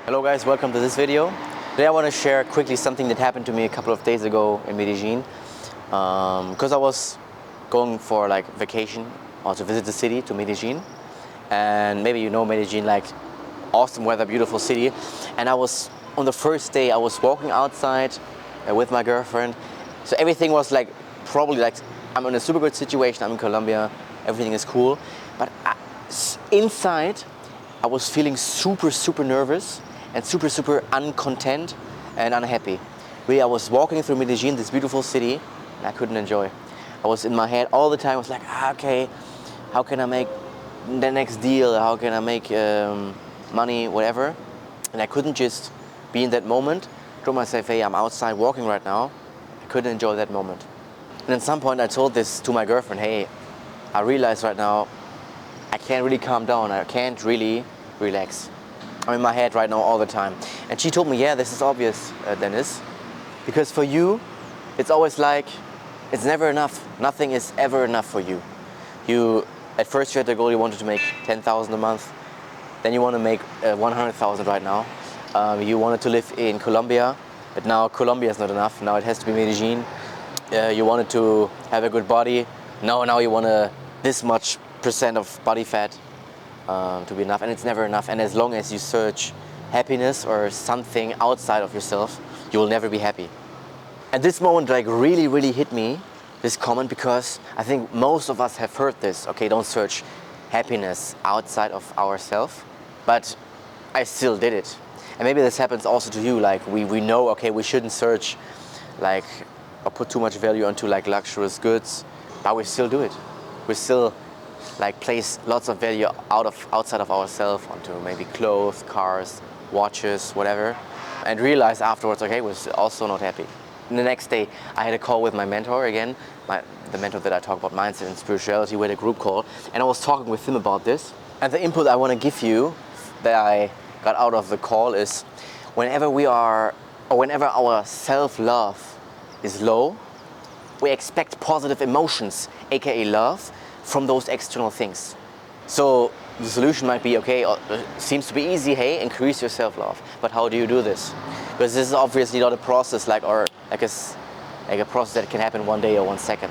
Hello guys, welcome to this video. Today I want to share quickly something that happened to me a couple of days ago in Medellín. Because I was going for like vacation or to visit the city, to Medellín. And maybe you know Medellín, like awesome weather, beautiful city. And I was, on the first day, I was walking outside with my girlfriend. So everything was like, probably like, I'm in a super good situation, I'm in Colombia, everything is cool. But inside, I was feeling super nervous and super uncontent and unhappy. Really, I was walking through Medellín, this beautiful city, and I couldn't enjoy. I was in my head all the time. I was like, okay, how can I make the next deal? How can I make money, whatever? And I couldn't just be in that moment. I told myself, hey, I'm outside walking right now. I couldn't enjoy that moment. And at some point, I told this to my girlfriend, hey, I realize right now I can't really calm down. I can't really relax. I'm in my head right now all the time. And she told me, yeah, this is obvious, Dennis. Because for you, it's always like, it's never enough. Nothing is ever enough for you. At first you had the goal, you wanted to make 10,000 a month. Then you want to make 100,000 right now. You wanted to live in Colombia, but now Colombia is not enough. Now it has to be Medellín. You wanted to have a good body. Now you want this much % of body fat. To be enough, and it's never enough. And as long as you search happiness or something outside of yourself, you will never be happy. And this moment like really hit me, this comment, because I think most of us have heard this. Okay, don't search happiness outside of ourselves, but I still did it. And maybe this happens also to you, like we know, okay, we shouldn't search like or put too much value onto like luxurious goods, but we still do it. We still like place lots of value outside of ourselves onto maybe clothes, cars, watches, whatever, and realize afterwards, okay, we're also not happy. And the next day, I had a call with my mentor again, the mentor that I talk about mindset and spirituality. We had a group call, and I was talking with him about this. And the input I want to give you that I got out of the call is, whenever our self-love is low, we expect positive emotions, aka love, from those external things. So the solution might be, okay, seems to be easy, hey, increase your self-love. But how do you do this? Because this is obviously not a process like a process that can happen one day or 1 second.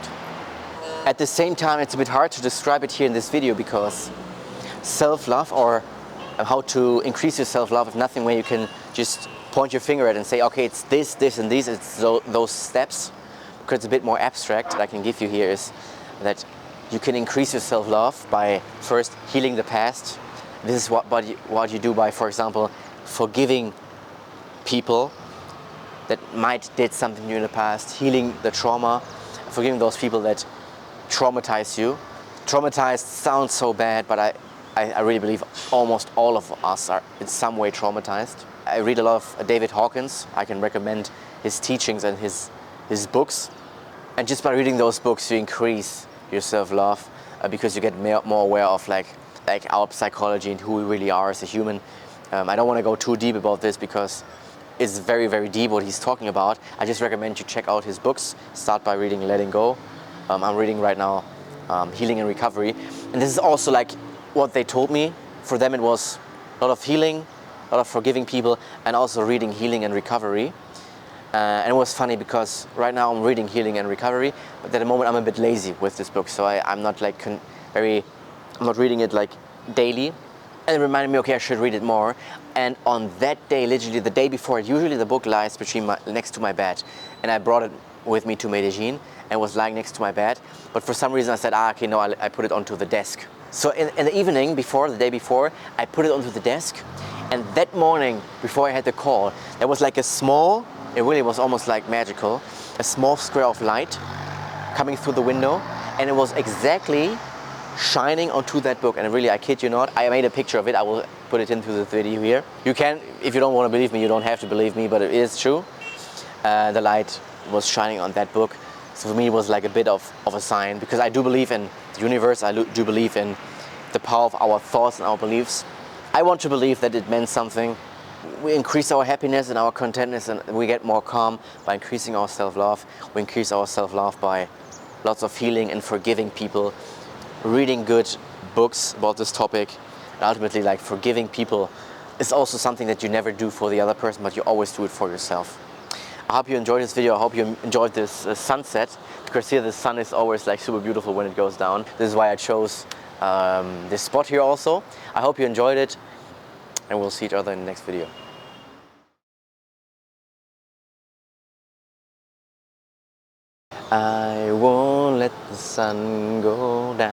At the same time, it's a bit hard to describe it here in this video, because self-love, or how to increase your self-love, is nothing where you can just point your finger at and say, okay, it's this and these, it's those steps. Because it's a bit more abstract, that I can give you here is that you can increase your self-love by first healing the past. This is what you do by, for example, forgiving people that might did something to you in the past, healing the trauma, forgiving those people that traumatize you. Traumatized sounds so bad, but I really believe almost all of us are in some way traumatized. I read a lot of David Hawkins. I can recommend his teachings and his books. And just by reading those books, you increase your self-love, because you get more aware of like our psychology and who we really are as a human. I don't want to go too deep about this because it's very deep what he's talking about. I just recommend you check out his books. Start by reading Letting Go. I'm reading right now Healing and Recovery, and this is also like what they told me. For them it was a lot of healing, a lot of forgiving people, and also reading Healing and Recovery. And it was funny because right now I'm reading Healing and Recovery, but at the moment I'm a bit lazy with this book, so I'm not like I'm not reading it like daily. And it reminded me, okay, I should read it more. And on that day, literally the day before, usually the book lies next to my bed, and I brought it with me to Medellín and was lying next to my bed. But for some reason I said, okay, no, I put it onto the desk. So in the evening before, the day before, I put it onto the desk, and that morning before I had the call, there was like a small, it really was almost like magical, a small square of light coming through the window, and it was exactly shining onto that book. And really, I kid you not, I made a picture of it. I will put it into the video here. You can, if you don't want to believe me, you don't have to believe me, but it is true. The light was shining on that book. So for me, it was like a bit of a sign, because I do believe in the universe. I do believe in the power of our thoughts and our beliefs. I want to believe that it meant something. We increase our happiness and our contentness, and we get more calm by increasing our self-love. We increase our self-love by lots of healing and forgiving people, reading good books about this topic, and ultimately like forgiving people it's also something that you never do for the other person, but you always do it for yourself. I hope you enjoyed this video. I hope you enjoyed this sunset, because here the sun is always like super beautiful when it goes down. This is why I chose this spot here also. I hope you enjoyed it, and we'll see each other in the next video. I won't let the sun go down.